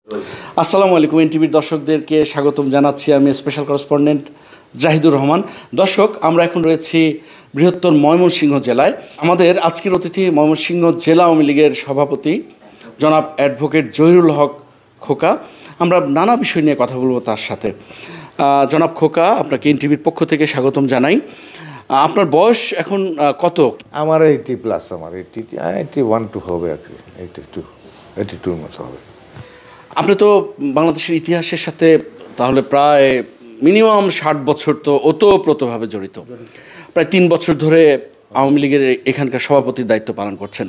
আসসালামু আলাইকুম। এনটিভির দর্শকদেরকে স্বাগতম জানাচ্ছি। আমি স্পেশাল করেসপন্ডেন্ট জাহিদুর রহমান। দর্শক, আমরা এখন রয়েছি বৃহত্তর ময়মনসিংহ জেলায়। আমাদের আজকের অতিথি ময়মনসিংহ জেলা আওয়ামী লীগের সভাপতি জনাব অ্যাডভোকেট জহিরুল হক খোকা। আমরা নানা বিষয় নিয়ে কথা বলবো তার সাথে। জনাব খোকা, আপনাকে এনটিভির পক্ষ থেকে স্বাগতম জানাই। আপনার বয়স এখন কত? আমার 80+, আমার 81 হবে আর কি, 82 মতো হবে। আপনি তো বাংলাদেশের ইতিহাসের সাথে তাহলে প্রায় মিনিমাম 60 বছর তো ওতপ্রোতভাবে জড়িত। প্রায় 3 বছর ধরে আওয়ামী লীগের এখানকার সভাপতির দায়িত্ব পালন করছেন।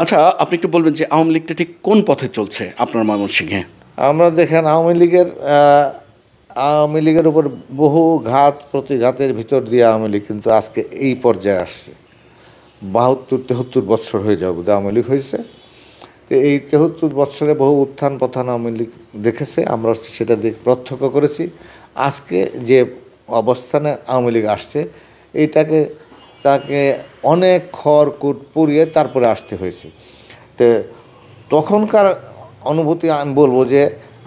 আচ্ছা, আপনি একটু বলবেন যে আওয়ামী লীগটা ঠিক কোন পথে চলছে আপনার ময়মনসিংহে? আমরা দেখেন আওয়ামী লীগের উপর বহু ঘাত প্রতিঘাতের ভিতর দিয়ে আওয়ামী লীগ কিন্তু আজকে এই পর্যায়ে আসছে। 72-73 বছর হয়ে যাবে আওয়ামী লীগ হয়েছে। তো এই 73 বছরে বহু উত্থান পথান আওয়ামী লীগ দেখেছে, আমরা সেটা প্রত্যক্ষ করেছি। আজকে যে অবস্থানে আওয়ামী লীগ আসছে তাকে অনেক খড়কুট পুড়িয়ে তারপরে আসতে হয়েছে। তো তখনকার অনুভূতি আমি বলবো যে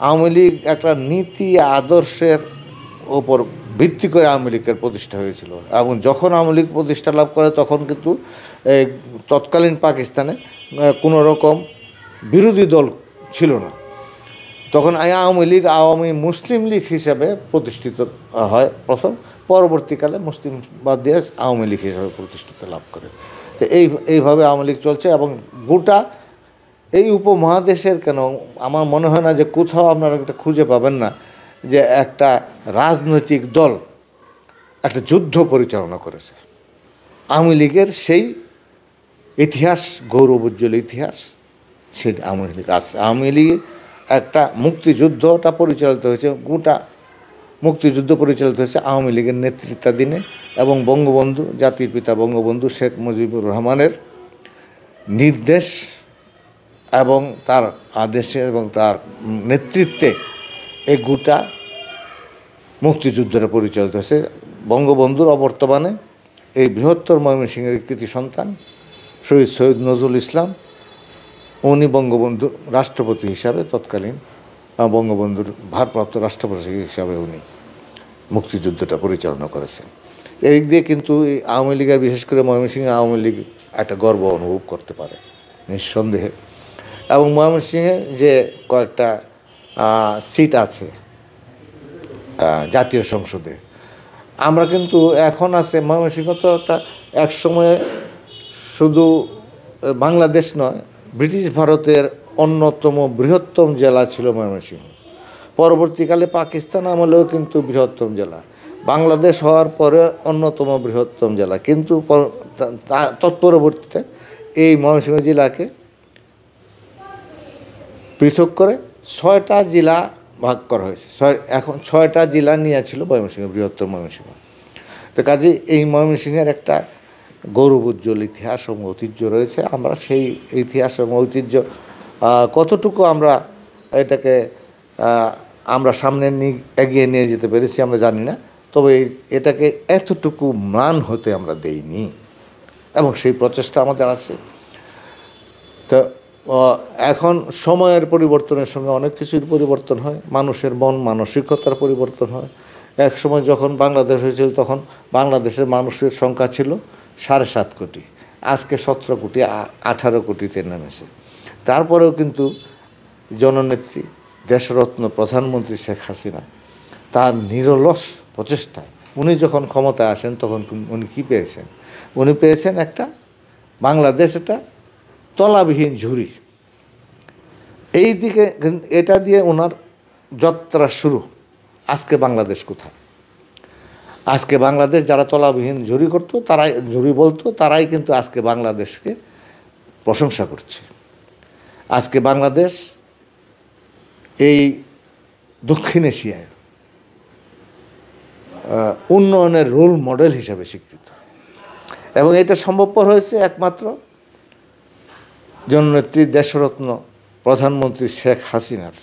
আওয়ামী লীগ একটা নীতি আদর্শের ওপর ভিত্তি করে আওয়ামী লীগের প্রতিষ্ঠা হয়েছিল, এবং যখন আওয়ামী লীগ প্রতিষ্ঠা লাভ করে তখন কিন্তু তৎকালীন পাকিস্তানে কোনো রকম বিরোধী দল ছিল না। তখন আওয়ামী লীগ আওয়ামী মুসলিম লীগ হিসাবে প্রতিষ্ঠিত হয় প্রথম, পরবর্তীকালে মুসলিম বাদ দিয়ে আওয়ামী লীগ হিসাবে প্রতিষ্ঠিত লাভ করে। তো এইভাবে আওয়ামী লীগ চলছে, এবং গোটা এই উপমহাদেশের কেন আমার মনে হয় না যে কোথাও আপনারা একটা খুঁজে পাবেন না যে একটা রাজনৈতিক দল একটা যুদ্ধ পরিচালনা করেছে। আওয়ামী লীগের সেই ইতিহাস, গৌরবোজ্জ্বল ইতিহাস, সেই আওয়ামী লীগ আছে। আওয়ামী লীগ একটা মুক্তিযুদ্ধটা পরিচালিত হয়েছে, গোটা মুক্তিযুদ্ধ পরিচালিত হয়েছে আওয়ামী লীগের নেতৃত্বাধীনে, এবং বঙ্গবন্ধু, জাতির পিতা বঙ্গবন্ধু শেখ মুজিবুর রহমানের নির্দেশ এবং তার আদেশে এবং তার নেতৃত্বে এই গোটা মুক্তিযুদ্ধটা পরিচালিত হয়েছে। বঙ্গবন্ধুর অবর্তমানে এই বৃহত্তর ময়মনসিংহের কৃতি সন্তান শহীদ সৈয়দ নজরুল ইসলাম, উনি বঙ্গবন্ধুর রাষ্ট্রপতি হিসাবে, তৎকালীন বঙ্গবন্ধুর ভারপ্রাপ্ত রাষ্ট্রপতি হিসাবে উনি মুক্তিযুদ্ধটা পরিচালনা করেছেন। এই দিয়ে কিন্তু এই আওয়ামী লীগের, বিশেষ করে ময়মনসিংহে আওয়ামী লীগ একটা গর্ব অনুভব করতে পারে নিঃসন্দেহে। এবং ময়মনসিংহে যে কয়েকটা সিট আছে জাতীয় সংসদে, আমরা কিন্তু এখন আছে ময়মনসিংহ তো একটা এক সময়ে শুধু বাংলাদেশ নয়, ব্রিটিশ ভারতের অন্যতম বৃহত্তম জেলা ছিল ময়মনসিংহ। পরবর্তীকালে পাকিস্তান আমলেও কিন্তু বৃহত্তম জেলা, বাংলাদেশ হওয়ার পরে অন্যতম বৃহত্তম জেলা। কিন্তু তৎপরবর্তীতে এই ময়মনসিংহ জেলাকে পৃথক করে 6টা জেলা ভাগ করা হয়েছে। এখন 6টা জেলা নিয়েছিল ময়মনসিংহ, বৃহত্তর ময়মনসিংহ। তো কাজে এই ময়মনসিংহের একটা গৌরবোজ্জ্বল ইতিহাস এবং ঐতিহ্য রয়েছে। আমরা সেই ইতিহাস এবং ঐতিহ্য কতটুকু আমরা এটাকে আমরা সামনে এগিয়ে নিয়ে যেতে পেরেছি আমরা জানি না, তবে এটাকে এতটুকু ম্লান হতে আমরা দেইনি, এবং সেই প্রচেষ্টা আমাদের আছে। তো এখন সময়ের পরিবর্তনের সঙ্গে অনেক কিছুর পরিবর্তন হয়, মানুষের মন মানসিকতার পরিবর্তন হয়। এক সময় যখন বাংলাদেশ হয়েছিল তখন বাংলাদেশের মানুষের সংখ্যা ছিল 7.5 কোটি, আজকে 17 কোটি 18 কোটিতে নেমেছে। তারপরেও কিন্তু জননেত্রী, দেশরত্ন প্রধানমন্ত্রী শেখ হাসিনা তার নিরলস প্রচেষ্টায় উনি যখন ক্ষমতায় আসেন তখন উনি কী পেয়েছেন? উনি পেয়েছেন একটা বাংলাদেশ, এটা তলাবিহীন ঝুড়ি। এই দিকে এটা দিয়ে ওনার যাত্রা শুরু। আজকে বাংলাদেশ কোথায়? আজকে বাংলাদেশ যারা তলাবিহীন ঝুড়ি করতো, ঝুড়ি বলতো, তারাই কিন্তু আজকে বাংলাদেশকে প্রশংসা করছে। আজকে বাংলাদেশ এই দক্ষিণ এশিয়ায় উন্নয়নের রোল মডেল হিসাবে স্বীকৃত, এবং এটা সম্ভবপর হয়েছে একমাত্র জননেত্রী দেশরত্ন প্রধানমন্ত্রী শেখ হাসিনার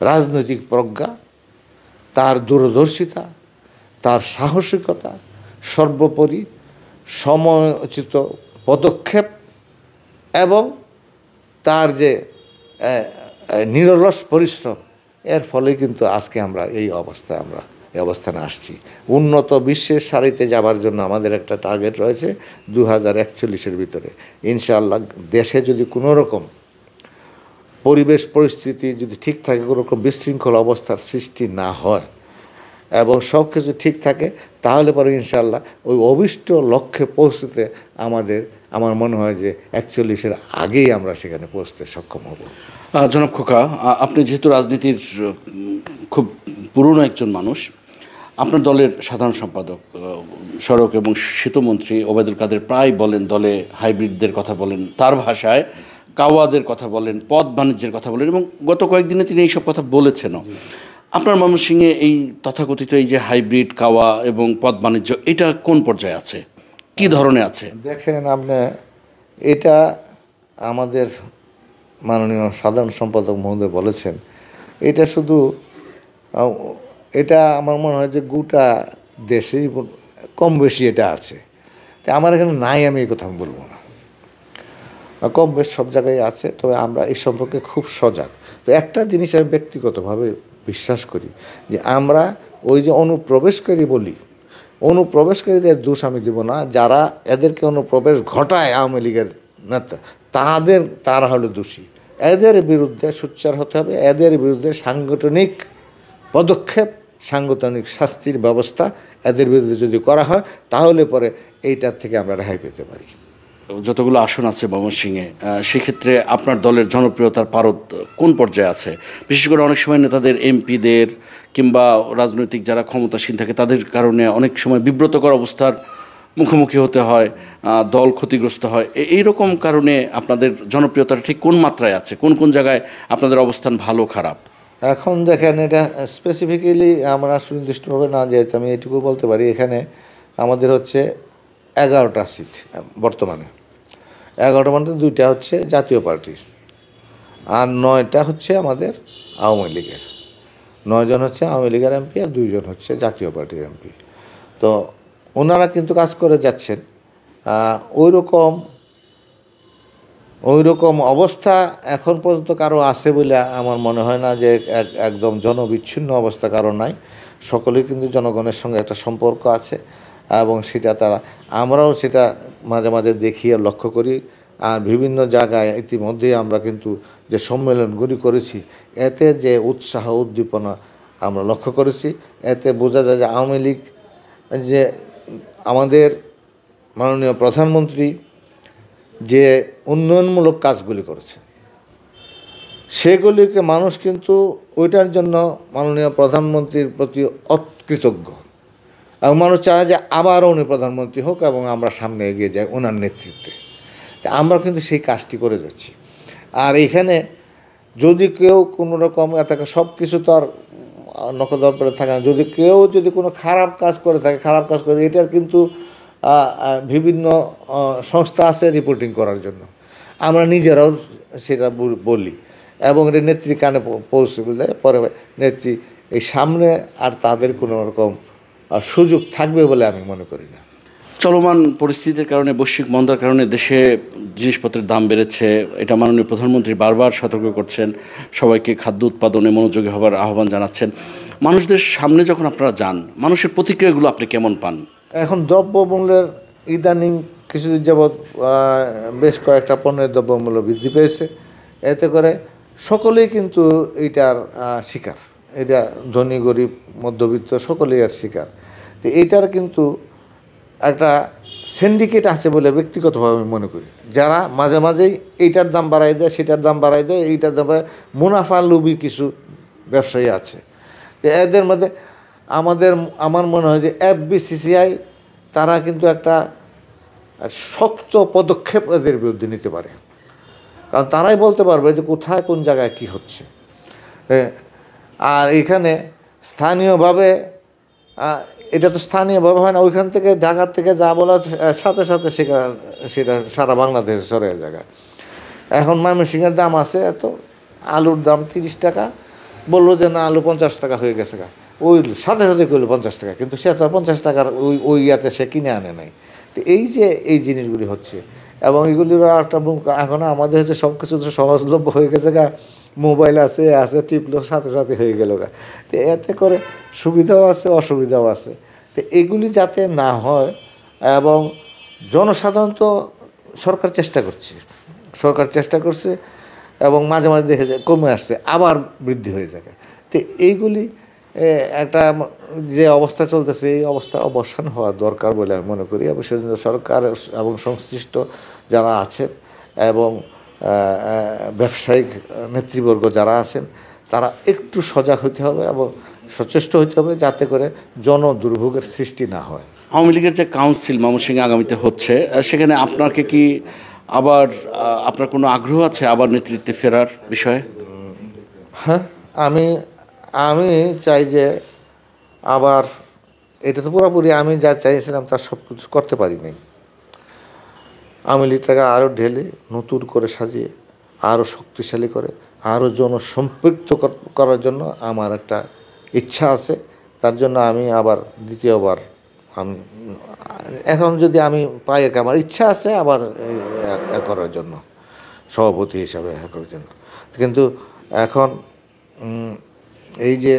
রাজনৈতিক প্রজ্ঞা, তার দূরদর্শিতা, তার সাহসিকতা, সর্বোপরি সময়োচিত পদক্ষেপ, এবং তার যে নিরলস পরিশ্রম, এর ফলে কিন্তু আজকে আমরা এই অবস্থানে আসছি। উন্নত বিশ্বের সারিতে যাবার জন্য আমাদের একটা টার্গেট রয়েছে 2041-এর ভিতরে। ইনশাআল্লাহ দেশে যদি কোনো রকম পরিবেশ পরিস্থিতি যদি ঠিক থাকে, কোনো রকম বিশৃঙ্খল অবস্থার সৃষ্টি না হয় এবং সব কিছু ঠিক থাকে, তাহলে পরে ইনশাআল্লাহ ওই অভীষ্ট লক্ষ্যে পৌঁছতে আমার মনে হয় যে 41-এর আগেই আমরা সেখানে পৌঁছতে সক্ষম হব। জনাব খোকা, আপনি যেহেতু রাজনীতির খুব পুরনো একজন মানুষ, আপনার দলের সাধারণ সম্পাদক সড়ক এবং সেতুমন্ত্রী ওবায়দুল কাদের প্রায় বলেন দলে হাইব্রিডদের কথা বলেন, তার ভাষায় কাওয়াদের কথা বলেন, পথ বাণিজ্যের কথা বলেন, এবং গত কয়েকদিনে তিনি এইসব কথা বলেছেনও। আপনার ময়মনসিংহে এই তথাকথিত এই যে হাইব্রিড, কাওয়া এবং পথ বাণিজ্য, এটা কোন পর্যায়ে আছে, কি ধরনের আছে? দেখেন আপনি, এটা আমাদের মাননীয় সাধারণ সম্পাদক মহোদয় বলেছেন, এটা শুধু এটা আমার মনে হয় যে গোটা দেশেই কম বেশি এটা আছে। তো আমার এখানে নাই, আমি এই কথা বলবো না, কম বেশ সব জায়গায় আছে। তবে আমরা এই সম্পর্কে খুব সজাগ। তো একটা জিনিস আমি ব্যক্তিগতভাবে বিশ্বাস করি যে আমরা ওই যে অনুপ্রবেশকারী বলি, অনুপ্রবেশকারীদের দোষ আমি দেব না, যারা এদেরকে অনুপ্রবেশ ঘটায় আওয়ামী লীগের নেতা, তারা হলো দোষী। এদের বিরুদ্ধে সোচ্চার হতে হবে, এদের বিরুদ্ধে সাংগঠনিক পদক্ষেপ, সাংগঠনিক শাস্তির ব্যবস্থা এদের বিরুদ্ধে যদি করা হয়, তাহলে পরে এইটার থেকে আমরা রেহাই পেতে পারি। যতগুলো আসন আছে ময়মনসিংহে, সেক্ষেত্রে আপনার দলের জনপ্রিয়তার পারদ কোন পর্যায়ে আছে? বিশেষ করে অনেক সময় নেতাদের, এমপিদের কিংবা রাজনৈতিক যারা ক্ষমতাসীন থাকে তাদের কারণে অনেক সময় বিব্রতকর অবস্থার মুখোমুখি হতে হয়, দল ক্ষতিগ্রস্ত হয়। এইরকম কারণে আপনাদের জনপ্রিয়তাটা ঠিক কোন মাত্রায় আছে, কোন কোন জায়গায় আপনাদের অবস্থান ভালো খারাপ? এখন দেখেন, এটা স্পেসিফিক্যালি আমরা সুনির্দিষ্টভাবে না যেহেতু আমি এটুকু বলতে পারি, এখানে আমাদের হচ্ছে 11টা সিট বর্তমানে। 11টা মধ্যে 2টা হচ্ছে জাতীয় পার্টির, আর 9টা হচ্ছে আমাদের আওয়ামী লীগের। 9 জন হচ্ছে আওয়ামী লীগের এমপি আর 2 জন হচ্ছে জাতীয় পার্টির এমপি। তো ওনারা কিন্তু কাজ করে যাচ্ছেন। ওই রকম অবস্থা এখন পর্যন্ত কারো আছে বলে আমার মনে হয় না, যে একদম জনবিচ্ছিন্ন অবস্থা কারো নাই। সকলেই কিন্তু জনগণের সঙ্গে একটা সম্পর্ক আছে, এবং আমরাও সেটা মাঝে মাঝে দেখি আর লক্ষ্য করি। আর বিভিন্ন জায়গায় ইতিমধ্যেই আমরা কিন্তু যে সম্মেলনগুলি করেছি, এতে যে উৎসাহ উদ্দীপনা আমরা লক্ষ্য করেছি, এতে বোঝা যায় যে আওয়ামী লীগ, যে আমাদের মাননীয় প্রধানমন্ত্রী যে উন্নয়নমূলক কাজগুলি করেছে, সেগুলিকে মানুষ কিন্তু ওইটার জন্য মাননীয় প্রধানমন্ত্রীর প্রতি অকৃতজ্ঞ, এবং মানুষ চায় যে আবারও উনি প্রধানমন্ত্রী হোক এবং আমরা সামনে এগিয়ে যাই ওনার নেতৃত্বে। আমরা কিন্তু সেই কাজটি করে যাচ্ছি। আর এইখানে যদি কেউ কোনো রকম থাকে, সব কিছু তো আর নখদর্পণে থাকে না। যদি কোনো খারাপ কাজ করে থাকে, এটার কিন্তু বিভিন্ন সংস্থা আছে রিপোর্টিং করার জন্য। আমরা নিজেরাও সেটা বলি, এবং এটা নেত্রী কানে পৌঁছে বলে পরে নেত্রী এই সামনে আর তাদের কোনো রকম সুযোগ থাকবে বলে আমি মনে করি না। চলমান পরিস্থিতির কারণে, বৈশ্বিক মন্দার কারণে দেশে জিনিসপত্রের দাম বেড়েছে। এটা মাননীয় প্রধানমন্ত্রী বারবার সতর্ক করছেন, সবাইকে খাদ্য উৎপাদনে মনোযোগী হবার আহ্বান জানাচ্ছেন। মানুষদের সামনে যখন আপনারা যান, মানুষের প্রতিক্রিয়াগুলো আপনি কেমন পান? এখন দ্রব্যমূল্যের ইদানিং কিছুদিন যাবৎ বেশ কয়েকটা পণ্যের দ্রব্যমূল্য বৃদ্ধি পেয়েছে। এতে করে সকলেই কিন্তু এইটার শিকার। এটা ধনী গরিব মধ্যবিত্ত সকলেই আর শিকার। তো এইটার কিন্তু একটা সিন্ডিকেট আছে বলে ব্যক্তিগতভাবে আমি মনে করি, যারা মাঝে মাঝেই এইটার দাম বাড়াই দেয়, সেটার দাম বাড়াই দেয়, এইটার দাম মুনাফা লোভী কিছু ব্যবসায়ী আছে। তো এদের মধ্যে আমার মনে হয় যে FBCCI তারা কিন্তু একটা শক্ত পদক্ষেপ এদের বিরুদ্ধে নিতে পারে, কারণ তারাই বলতে পারবে যে কোথায় কোন জায়গায় কি হচ্ছে। আর এখানে স্থানীয়ভাবে, এটা তো স্থানীয়ভাবে হয় না, ওইখান থেকে ঢাকার থেকে যা বলা সাথে সাথে সেটা সারা বাংলাদেশে সরে জায়গায়। এখন ময়মনসিংহের দাম আছে এত, আলুর দাম 30 টাকা, বললো যে না আলু 50 টাকা হয়ে গেছে, ওই সাথে সাথে করলো 50 টাকা, কিন্তু সে তো 50 টাকার ওই ইয়াতে সে কিনে আনে নাই। তো এই জিনিসগুলি হচ্ছে, এবং এগুলির একটা এখন আমাদের হচ্ছে সব কিছু সহজলভ্য হয়ে গেছে মোবাইল আছে আছে টিপলো সাথে সাথে হয়ে গেল গা। তো এতে করে সুবিধাও আছে অসুবিধাও আছে। তো এগুলি যাতে না হয়, এবং জনসাধারণ তো সরকার চেষ্টা করছে এবং মাঝে মাঝে দেখে যায় কমে আসছে, আবার বৃদ্ধি হয়ে যায়। তো এইগুলি একটা যে অবস্থা চলতেছে, এই অবস্থা অবসান হওয়া দরকার বলে আমি মনে করি। এবং সেজন্য সরকার এবং সংশ্লিষ্ট যারা আছেন এবং ব্যবসায়িক নেতৃবর্গ যারা আছেন, তারা একটু সজাগ হতে হবে এবং সচেষ্ট হতে হবে, যাতে করে জনদুর্ভোগের সৃষ্টি না হয়। আওয়ামী লীগের যে কাউন্সিল ময়মনসিংহে আগামীতে হচ্ছে, সেখানে আপনাকে কি আবার আপনার কোনো আগ্রহ আছে আবার নেতৃত্বে ফেরার বিষয়ে? হ্যাঁ, আমি আমি চাই যে আবার, এটা তো পুরোপুরি আমি যা চাইছিলাম তার সব কিছু করতে পারি নাই। আওয়ামী লীগটাকে আরও ঢেলে নতুন করে সাজিয়ে আরও শক্তিশালী করে আরও জনসম্পৃক্ত করার জন্য আমার একটা ইচ্ছা আছে। তার জন্য আমি আবার দ্বিতীয়বার আমি এখন যদি আমি পাই, আমার ইচ্ছা আছে আবার করার জন্য, সভাপতি হিসাবে করার জন্য। কিন্তু এখন এই যে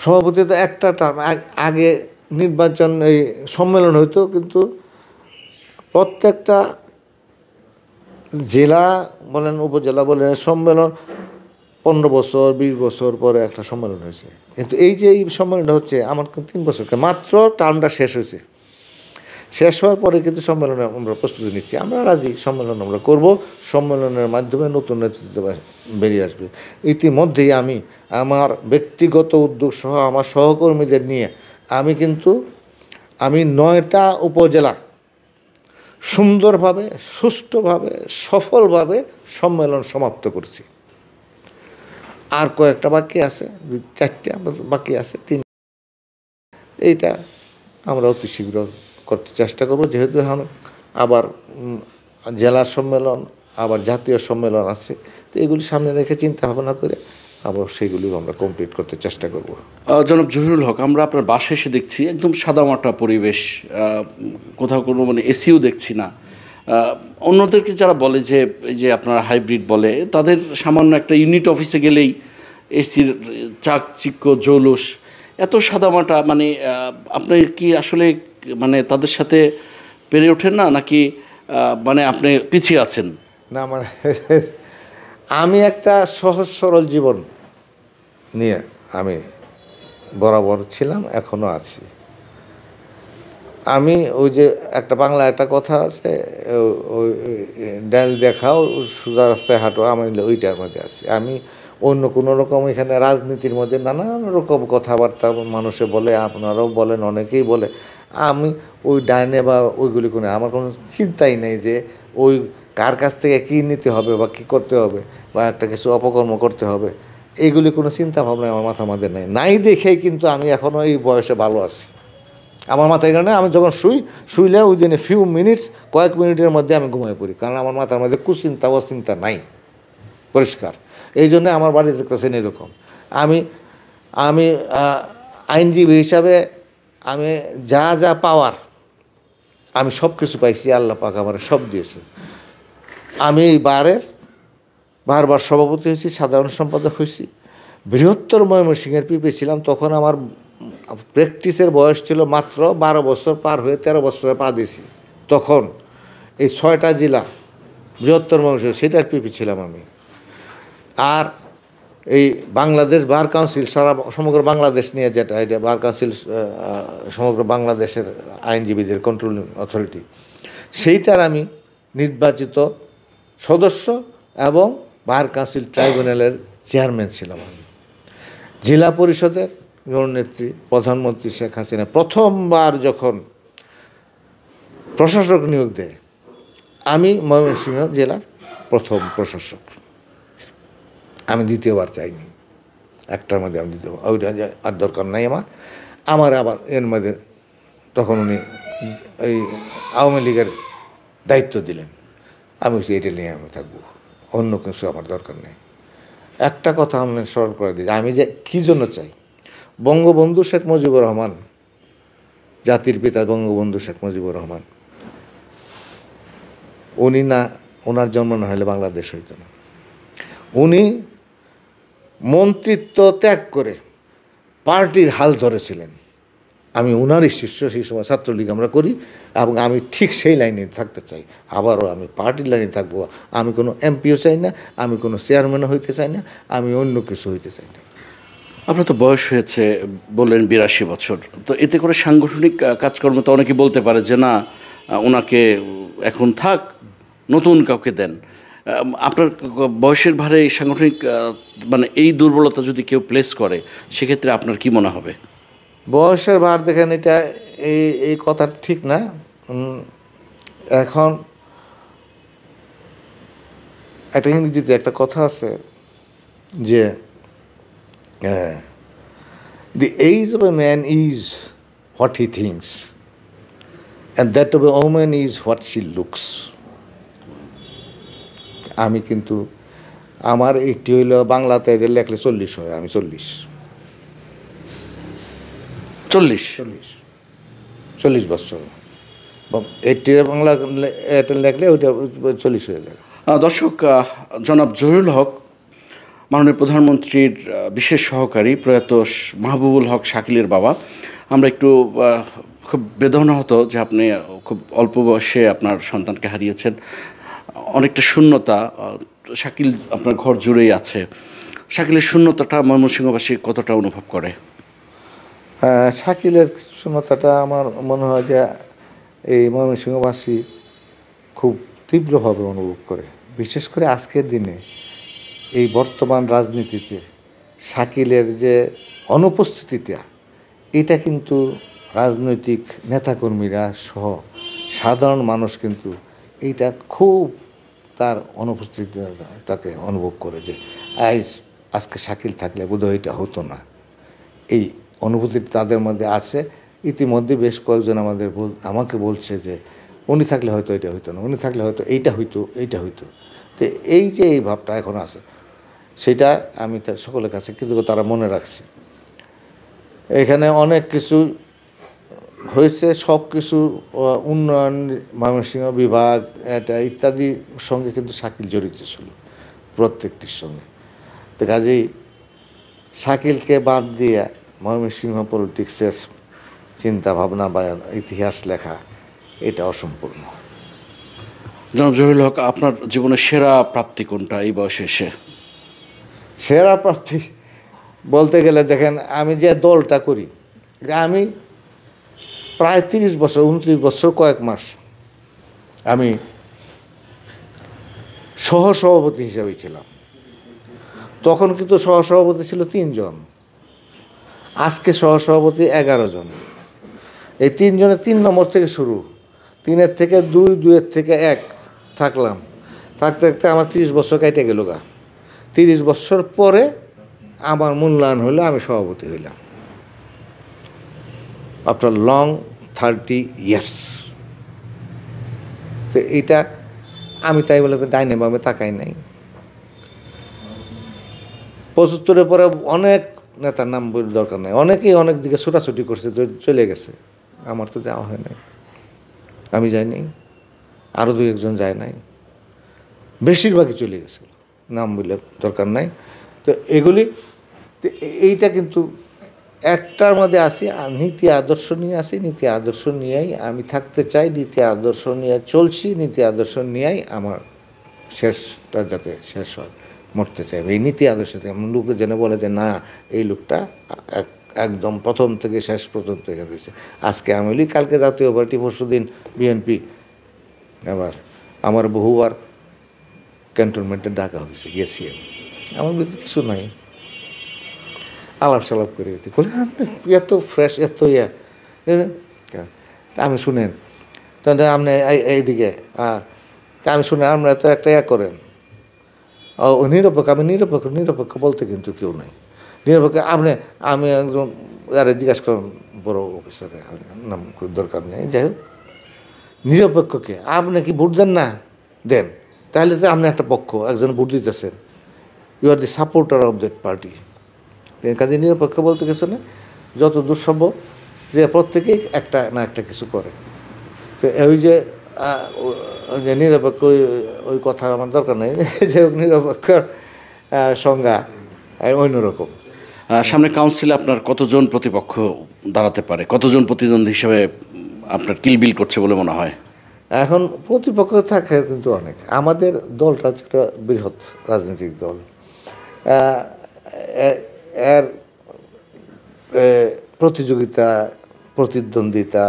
সভাপতি তো একটা টার্ম, আগে নির্বাচন এই সম্মেলন হইতো, কিন্তু প্রত্যেকটা জেলা বলেন উপজেলা বলেন সম্মেলন 15 বছর 20 বছর পরে একটা সম্মেলন হয়েছে। কিন্তু এই যে এই সম্মেলনটা হচ্ছে আমার 3 বছর, মাত্র টার্মটা শেষ হয়েছে। শেষ হওয়ার পরে কিন্তু সম্মেলনে আমরা প্রস্তুতি নিচ্ছি, আমরা রাজি, সম্মেলন আমরা করব, সম্মেলনের মাধ্যমে নতুন নেতৃত্ব বেরিয়ে আসবে। ইতিমধ্যেই আমি আমার ব্যক্তিগত উদ্যোগ সহ আমার সহকর্মীদের নিয়ে আমি 9টা উপজেলা সুন্দরভাবে সুষ্ঠুভাবে সফলভাবে সম্মেলন সমাপ্ত করছি। আর কয়েকটা বাকি আছে, 4টা বাকি আছে, 3। এইটা আমরা অতি শীঘ্র করতে চেষ্টা করব, যেহেতু এখন আবার জেলা সম্মেলন আবার জাতীয় সম্মেলন আছে। তো এগুলি সামনে রেখে চিন্তা ভাবনা করে আবার সেগুলি আমরা কমপ্লিট করতে চেষ্টা করব। জনাব জহিরুল হক, আমরা আপনার বাসায় এসে দেখছি একদম সাদামাটা পরিবেশ, কোথাও কোনো মানে এসিও দেখছি না। অন্যদেরকে যারা বলে যে এই যে আপনার হাইব্রিড বলে, তাদের সামান্য একটা ইউনিট অফিসে গেলেই এসির চাকচিক্য জৌলুস, এত সাদামাটা, মানে আপনি কি আসলে মানে তাদের সাথে পেরে ওঠেন না, নাকি মানে আপনি পিছিয়ে আছেন? না, আমি একটা সহজ সরল জীবন নিয়ে আমি বরাবর ছিলাম, এখনও আছি। আমি ওই যে বাংলা একটা কথা আছে, ওই ডাল দেখাও সোজা রাস্তায় হাঁটো, আমি ওইটার মধ্যে আছি। আমি অন্য কোনো রকম এখানে রাজনীতির মধ্যে নানান রকম কথাবার্তা মানুষে বলে, আপনারাও বলেন, অনেকেই বলে। আমি ওই ডাইনে বা ওইগুলি কোনো আমার কোনো চিন্তাই নেই যে ওই কার কাছ থেকে কী নিতে হবে বা কী করতে হবে বা একটা কিছু অপকর্ম করতে হবে, এইগুলি কোনো চিন্তা ভাবনা আমার মাথার মধ্যে নাই দেখেই কিন্তু আমি এখনও এই বয়সে ভালো আছি। আমার মাথায় কারণে আমি যখন শুইলে ওই দিনে কয়েক মিনিটের মধ্যে আমি ঘুমিয়ে পড়ি, কারণ আমার মাথার মধ্যে কুচিন্তা অচিন্তা নাই, পরিষ্কার। এই জন্যে আমার বাড়ি দেখতেছেন এরকম। আমি আইনজীবী হিসাবে আমি যা পাওয়ার আমি সব কিছু পাইছি, আল্লাহ পাক আমার সব দিয়েছে। আমি এই বারবার সভাপতি হয়েছি, সাধারণ সম্পাদক হয়েছি, বৃহত্তর ময়মনসিংহের পিপি ছিলাম। তখন আমার প্র্যাকটিসের বয়স ছিল মাত্র 12 বছর, পার হয়ে 13 বছরে পা দিয়েছি। তখন এই 6টা জেলা বৃহত্তর ময়মনসিংহ, সেটার পিপি ছিলাম আমি। আর এই বাংলাদেশ বার কাউন্সিল সমগ্র বাংলাদেশ নিয়ে, যেটা এটা বার কাউন্সিল সমগ্র বাংলাদেশের আইনজীবীদের কন্ট্রোলিং অথরিটি, সেইটার আমি নির্বাচিত সদস্য এবং বার কাউন্সিল ট্রাইব্যুনালের চেয়ারম্যান ছিলাম আমি। জেলা পরিষদের জননেত্রী প্রধানমন্ত্রী শেখ হাসিনা প্রথমবার যখন প্রশাসক নিয়োগ দেয়, আমি ময়মনসিংহ জেলার প্রথম প্রশাসক। আমি দ্বিতীয়বার চাইনি, একটার মধ্যে আমি দ্বিতীয়বার, ওইটা আর দরকার নাই আমার আবার এর মধ্যে তখন উনি এই আওয়ামী লীগের দায়িত্ব দিলেন। আমি এটা নিয়ে আমি থাকবো, অন্য কিছু আমার দরকার নেই। একটা কথা আমি স্মরণ করে দিই, আমি যে কী জন্য চাই, বঙ্গবন্ধু শেখ মুজিবুর রহমান, জাতির পিতা বঙ্গবন্ধু শেখ মুজিবুর রহমান, ওনার জন্ম না হলে বাংলাদেশ হইতো না। উনি মন্ত্রিত্ব ত্যাগ করে পার্টির হাল ধরেছিলেন। আমি উনারই শিষ্য, সেই সময় ছাত্রলীগ আমরা করি, এবং আমি ঠিক সেই লাইনে থাকতে চাই। আবারও আমি পার্টির লাইনে থাকবো। আমি কোনো এমপিও চাই না, আমি কোনো চেয়ারম্যানও হইতে চাই না, আমি অন্য কিছু হইতে চাই না। আপনার তো বয়স হয়েছে বললেন 82 বছর, তো এতে করে সাংগঠনিক কাজকর্ম তো অনেকে বলতে পারে যে না, ওনাকে এখন থাক, নতুন কাউকে দেন। আপনার বয়সের ভারে এই সাংগঠনিক মানে এই দুর্বলতা যদি কেউ প্লেস করে, সেক্ষেত্রে আপনার কি মনে হবে? বয়সের ভার দেখেন, এটা এই এই কথা ঠিক না। এখন একটা ইংরেজিতে একটা কথা আছে যে the age of a man is what he thinks and that of a woman is what she looks. আমি কিন্তু আমার এইটি হইল বাংলাতে লেখলে 40 হয়, আমি 40 বছর। 80 বাংলা এটা লেখলে ওইটা 40 হয়ে যায়। দর্শক, জনাব জহিরুল হক মাননীয় প্রধানমন্ত্রীর বিশেষ সহকারী প্রয়াত মাহবুবুল হক শাকিলের বাবা। আমরা একটু খুব বেদনা হতো যে আপনি খুব অল্প বয়সে আপনার সন্তানকে হারিয়েছেন। অনেকটা শূন্যতা শাকিল আপনার ঘর জুড়েই আছে। শাকিলের শূন্যতাটা ময়মনসিংহবাসী কতটা অনুভব করে? শাকিলের শূন্যতাটা আমার মনে হয় যে এই ময়মনসিংহবাসী খুব তীব্রভাবে অনুভব করে। বিশেষ করে আজকের দিনে এই বর্তমান রাজনীতিতে শাকিলের যে অনুপস্থিতিটা, এটা কিন্তু রাজনৈতিক নেতাকর্মীরা সহ সাধারণ মানুষ কিন্তু এইটা খুব তার অনুপস্থিতি তাকে অনুভব করে যে আজকে শাকিল থাকলে বোধহয় এটা হতো না। এই অনুভূতি তাদের মধ্যে আছে। ইতিমধ্যে বেশ কয়েকজন আমাকে বলছে যে উনি থাকলে হয়তো এটা হইতো না, উনি থাকলে হয়তো এইটা হইতো। তো এই যে এই ভাবটা এখন আছে, সেটা আমি সকলের কাছে কিন্তু তারা মনে রাখছে। এখানে অনেক কিছু হয়েছে, সব কিছু উন্নয়ন, ময়মনসিংহ বিভাগ এটা ইত্যাদির সঙ্গে কিন্তু শাকিল জড়িত ছিল, প্রত্যেকটির সঙ্গে। তো কাজেই শাকিলকে বাদ দিয়ে ময়মনসিংহ পলিটিক্সের চিন্তা ভাবনা বা ইতিহাস লেখা এটা অসম্পূর্ণ। জনাব জহিরুল হক, আপনার জীবনের সেরা প্রাপ্তি কোনটা এই বয়সে এসে? সেরা প্রাপ্তি বলতে গেলে দেখেন, আমি যে দলটা করি, আমি প্রায় 30 বছর, 29 বছর কয়েক মাস আমি সহসভাপতি হিসাবে ছিলাম। তখন কিন্তু সহসভাপতি ছিল 3 জন, আজকে সহসভাপতি 11 জন। এই 3 জনের 3 নম্বর থেকে শুরু, 3-এর থেকে 2, 2-এর থেকে 1 থাকলাম। থাকতে থাকতে আমার 30 বছর কেটে গেল গা। 30 বছর পরে আমার মূল্যায়ন হইলো, আমি সভাপতি হইলাম। After long 30 years. তো এইটা আমি তাই বলে তো ডাইনে বামে তাকাই নাই। 75-এর পরে অনেক নেতার নাম বলে দরকার নাই, অনেকেই অনেক দিকে ছোটাছুটি করছে, চলে গেছে। আমার তো যাওয়া হয় নাই, আমি যাইনি, আরও 2-1 জন যায় নাই, বেশিরভাগই চলে গেছে, নাম বললে দরকার নাই। তো এগুলি, এইটা কিন্তু একটার মধ্যে আসি, নীতি আদর্শ নিয়ে আসি, নীতি আদর্শ নিয়েই আমি থাকতে চাই, নীতি আদর্শ নিয়ে চলছি, নীতি আদর্শ নিয়েই আমার শেষটা যাতে শেষ হয়, মরতে চাই এই নীতি আদর্শ থেকে। লোকে যেন বলে যে না, এই লোকটা একদম প্রথম থেকে শেষ পর্যন্ত এখানে রয়েছে। আজকে আওয়ামী লীগ, কালকে জাতীয় পার্টি, পরশুদিন বিএনপি। আবার আমার বহুবার ক্যান্টনমেন্টে ডাকা হয়েছে, গেছি আমি, আমার বিরুদ্ধে কিছু নাই, আলাপ সালাপ করে গেছি, বলে আপনি এত ফ্রেশ, এত তা আমি শুনেন, তাহলে আপনি এইদিকে তা আমি শুনেন, আমরা তো একটা করেন ও নিরপেক্ষ। আমি নিরপেক্ষ বলতে কিন্তু কেউ নাই। নিরপেক্ষ আমি একজন আরে জিজ্ঞাসা করেন বড় অফিসারে, নাম দরকার নেই। যাই হোক, নিরপেক্ষকে আপনি কি ভোট দেন না? দেন, তাহলে তো আপনি একটা পক্ষ, একজন ভোট দিতেছেন, you are the supporter of that party. কাজে নিরপেক্ষ বলতে কিছু না, যত দূর সম্ভব যে প্রত্যেকেই একটা না একটা কিছু করে। তো ওই যে নিরপেক্ষ, ওই কথা আমার দরকার নেই। যে হোক, নিরপেক্ষ সংজ্ঞা অন্যরকম। সামনে কাউন্সিলে আপনার কতজন প্রতিপক্ষ দাঁড়াতে পারে, কতজন প্রতিদ্বন্দ্বী হিসেবে আপনার কিলবিল করছে বলে মনে হয়? এখন প্রতিপক্ষ থাকে কিন্তু অনেক। আমাদের দলটা হচ্ছে একটা বৃহৎ রাজনৈতিক দল। এর প্রতিযোগিতা, প্রতিদ্বন্দ্বিতা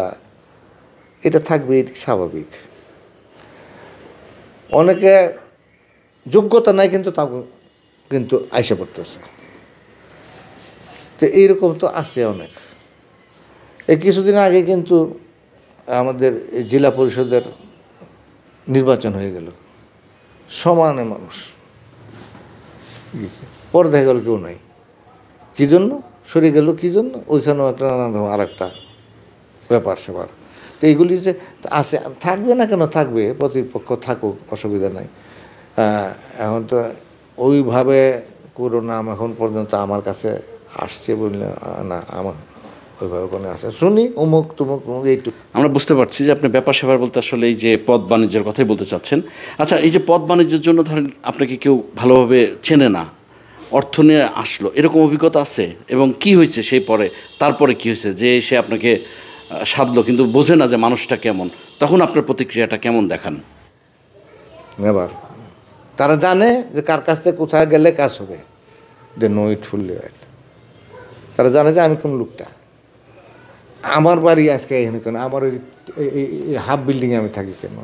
এটা থাকবে, এটি স্বাভাবিক। অনেকে যোগ্যতা নাই কিন্তু তাও কিন্তু আইসা পড়তেছে। তো এইরকম তো আছে অনেক। এই কিছুদিন আগে কিন্তু আমাদের জেলা পরিষদের নির্বাচন হয়ে গেল, সমানে মানুষ, পরে দেখা গেল কেউ নাই। কী জন্য সরে গেল, কী জন্য? ওইখানেও একটা নানান আর একটা ব্যাপার স্যাপার। তো এইগুলি যে আছে, থাকবে না কেন? থাকবে, প্রতিপক্ষ থাকুক, অসুবিধা নাই। এখন তো ওইভাবে কোনো নাম এখন পর্যন্ত আমার কাছে আসছে বললে না, আমার ওইভাবে কোনো আসে শুনি অমুক তুমুক এইটুকু। আমরা বুঝতে পারছি যে আপনি ব্যাপার স্যাপার বলতে আসলে এই যে পদ বাণিজ্যের কথাই বলতে চাচ্ছেন। আচ্ছা, এই যে পদ বাণিজ্যের জন্য ধরেন আপনাকে কেউ ভালোভাবে চেনে না, অর্থ নিয়ে আসলো, এরকম অভিজ্ঞতা আছে? এবং কি হয়েছে সেই পরে, তারপরে কি হয়েছে যে সে আপনাকে সাধলো কিন্তু বোঝে না যে মানুষটা কেমন, তখন আপনার প্রতিক্রিয়াটা কেমন দেখান? নেবার তারা জানে যে কার কাছ থেকে কোথায় গেলে কাজ হবে, they know it fully right. তারা জানে যে আমি কোন লোকটা। আমার বাড়ি আজকে এখানে কেন, আমার ওই হাফ বিল্ডিংয়ে আমি থাকি কেন,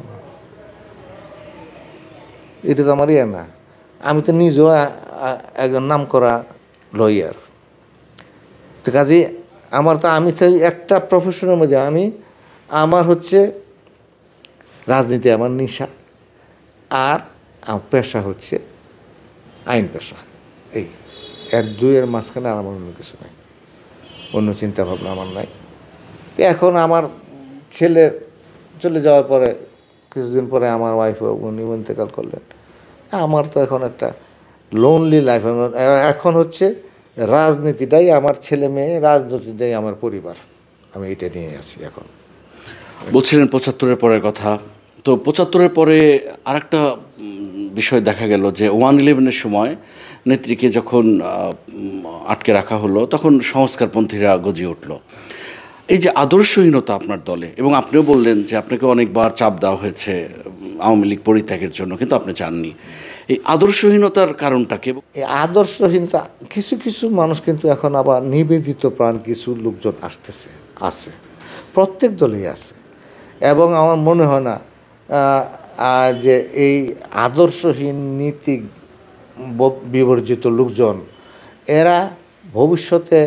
এটা তো আমার ইয়ে না। আমি তো নিজেও একজন নাম করা লয়ার। তো কাজে আমার তো, আমি তো একটা প্রফেশনের মধ্যে, আমার হচ্ছে রাজনীতি আমার নেশা, আর আমার পেশা হচ্ছে আইন পেশা। এই দুইয়ের মাঝখানে আর আমার অন্য কিছু নাই, অন্য চিন্তা ভাবনা আমার নাই। তো এখন আমার ছেলে চলে যাওয়ার পরে কিছুদিন পরে আমার ওয়াইফ উনি ইন্তেকাল করলেন। আমার তো এখন একটা লোনলি লাইফ। এখন হচ্ছে রাজনীতিটাই আমার ছেলে মেয়ে, রাজনীতিটাই আমার পরিবার। আমি এটা নিয়ে আছি এখন। বলছিলেন ৭৫-এর পরের কথা, তো ৭৫-এর পরে আরেকটা বিষয় দেখা গেল যে 1/11-এর সময় নেত্রীকে যখন আটকে রাখা হলো, তখন সংস্কারপন্থীরা গজিয়ে উঠল। এই যে আদর্শহীনতা আপনার দলে, এবং আপনিও বললেন যে আপনাকে অনেকবার চাপ দেওয়া হয়েছে আওয়ামী লীগ পরিত্যাগের জন্য, কিন্তু আপনি চাননি। এই আদর্শহীনতার কারণটা কি? এই আদর্শহীনতা, কিছু কিছু মানুষ কিন্তু এখন আবার নিবেদিত প্রাণ কিছু লোকজন আছে, প্রত্যেক দলেই আছে। এবং আমার মনে হয় না যে এই আদর্শহীন নীতি বিবর্জিত লোকজন এরা ভবিষ্যতে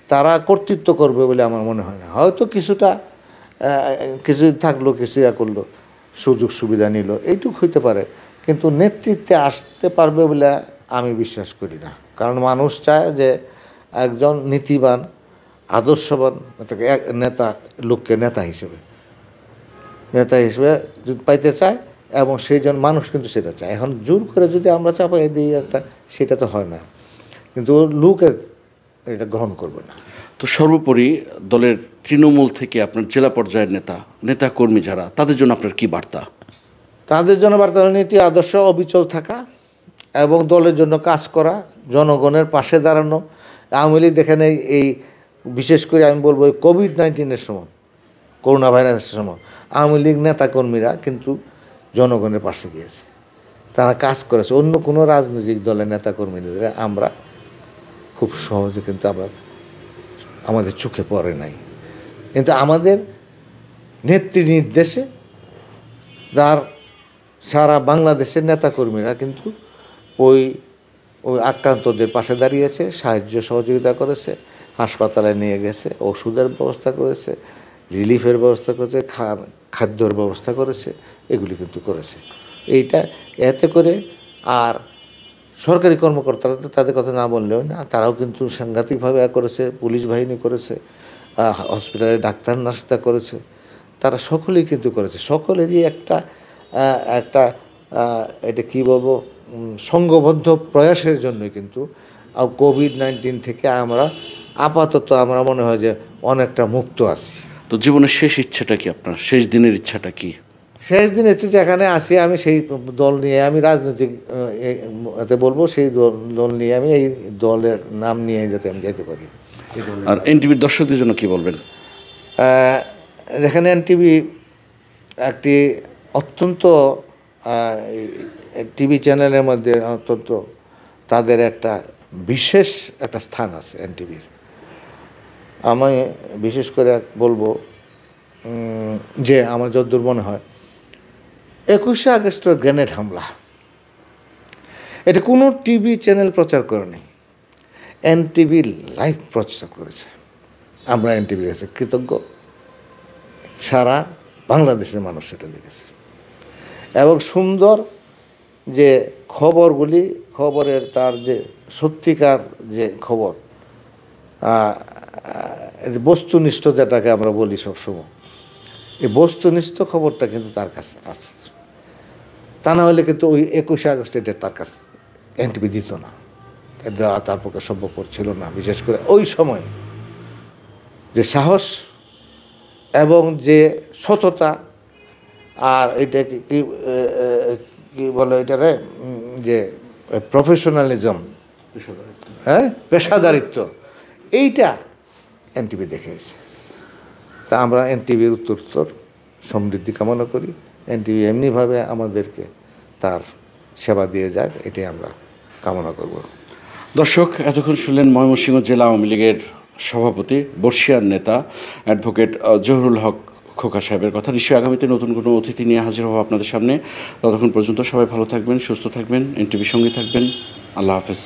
তারা কর্তৃত্ব করবে বলে আমার মনে হয় না। হয়তো কিছুটা কিছু থাকলো, কিছু করলো, সুযোগ সুবিধা নিল, এইটুকু হইতে পারে, কিন্তু নেতৃত্বে আসতে পারবে বলে আমি বিশ্বাস করি না। কারণ মানুষ চায় যে একজন নীতিবান, আদর্শবান নেতা লোককে নেতা হিসেবে যদি পাইতে চায়, এবং সেই জন্য মানুষ কিন্তু সেটা চায়। এখন জোর করে যদি আমরা চাপাই দিই একটা, সেটা তো হয় না, কিন্তু লোকে এটা গ্রহণ করবে না। তো সর্বোপরি দলের তৃণমূল থেকে আপনার জেলা পর্যায়ের নেতা কর্মী যারা, তাদের জন্য আপনার কি বার্তা? তাদের জন্য বার্তা হল নীতি আদর্শ অবিচল থাকা এবং দলের জন্য কাজ করা, জনগণের পাশে দাঁড়ানো। আওয়ামী লীগ দেখেন এই বিশেষ করে আমি বলবো কোভিড-19-এর সময়, করোনা ভাইরাসের সময় আওয়ামী লীগ নেতাকর্মীরা কিন্তু জনগণের পাশে গিয়েছে, তারা কাজ করেছে। অন্য কোনো রাজনৈতিক দলের নেতাকর্মীদের আমরা খুব সহজে কিন্তু আমাদের চোখে পড়ে নাই, কিন্তু আমাদের নেত্রী নির্দেশে তার সারা বাংলাদেশের নেতাকর্মীরা কিন্তু ওই আক্রান্তদের পাশে দাঁড়িয়েছে, সাহায্য সহযোগিতা করেছে, হাসপাতালে নিয়ে গেছে, ওষুধের ব্যবস্থা করেছে, রিলিফের ব্যবস্থা করেছে, খাদ্যর ব্যবস্থা করেছে, এগুলি কিন্তু করেছে। এইটা এতে করে আর সরকারি কর্মকর্তারা তো তাদের কথা না বললেও না, তারাও কিন্তু সাংঘাতিকভাবে করেছে, পুলিশ বাহিনী করেছে, হসপিটালে ডাক্তার নার্সটা করেছে, তারা সকলেই কিন্তু করেছে। সকলেরই একটা এটা কী বলবো, সংঘবদ্ধ প্রয়াসের জন্যই কিন্তু কোভিড-19 থেকে আমরা আপাতত আমরা মনে হয় যে অনেকটা মুক্ত আছি। তো জীবনের শেষ ইচ্ছাটা কি আপনার? শেষ দিনের ইচ্ছাটা কি? শেষ দিন হচ্ছে যেখানে আসি আমি সেই দল নিয়ে আমি রাজনৈতিক এতে বলবো সেই দল নিয়ে আমি এই দলের নাম নিয়ে যাতে আমি যাইতে পারি। আর এনটিভির দর্শকদের জন্য কি বলবেন? যেখানে এনটিভি একটি অত্যন্ত টিভি চ্যানেলের মধ্যে অত্যন্ত তাদের একটা বিশেষ একটা স্থান আছে এনটিভির। আমি বিশেষ করে বলবো যে আমার যতদূর মনে হয় 21শে আগস্টের গ্রেনেড হামলা এটা কোনো টিভি চ্যানেল প্রচার করেনি, এনটিভি লাইভ প্রচার করেছে। আমরা এনটিভির কাছে কৃতজ্ঞ, সারা বাংলাদেশের মানুষ সেটা দেখেছে এবং সুন্দর যে খবরগুলি, খবরের তার যে সত্যিকার যে খবর, বস্তুনিষ্ঠ যেটাকে আমরা বলি সবসময়, এই বস্তুনিষ্ঠ খবরটা কিন্তু তার কাছে আছে। তা না হলে কিন্তু ওই 21শে আগস্ট এটা তার কাছে এনটিভি দিত না, দেওয়া তার পক্ষে সম্ভবপর ছিল না। বিশেষ করে ওই সময় যে সাহস এবং যে সততা, আর এটা কি বলে এটারে, যে প্রফেশনালিজম, হ্যাঁ, পেশাদারিত্ব, এইটা এনটিভি দেখেছে। তা আমরা এনটিভির উত্তর সমৃদ্ধি কামনা করি। এনটিভি এমনিভাবে আমাদেরকে তার সেবা দিয়ে যাক, এটাই আমরা কামনা করব। দর্শক, এতক্ষণ শুনলেন ময়মনসিংহ জেলা আওয়ামী লীগের সভাপতি, বর্ষিয়ার নেতা অ্যাডভোকেট জহুরুল হক খোকা সাহেবের কথা। নিশ্চয়ই আগামীতে নতুন কোনো অতিথি নিয়ে হাজির হবো আপনাদের সামনে। ততক্ষণ পর্যন্ত সবাই ভালো থাকবেন, সুস্থ থাকবেন, এনটিভির সঙ্গে থাকবেন। আল্লাহ হাফেজ।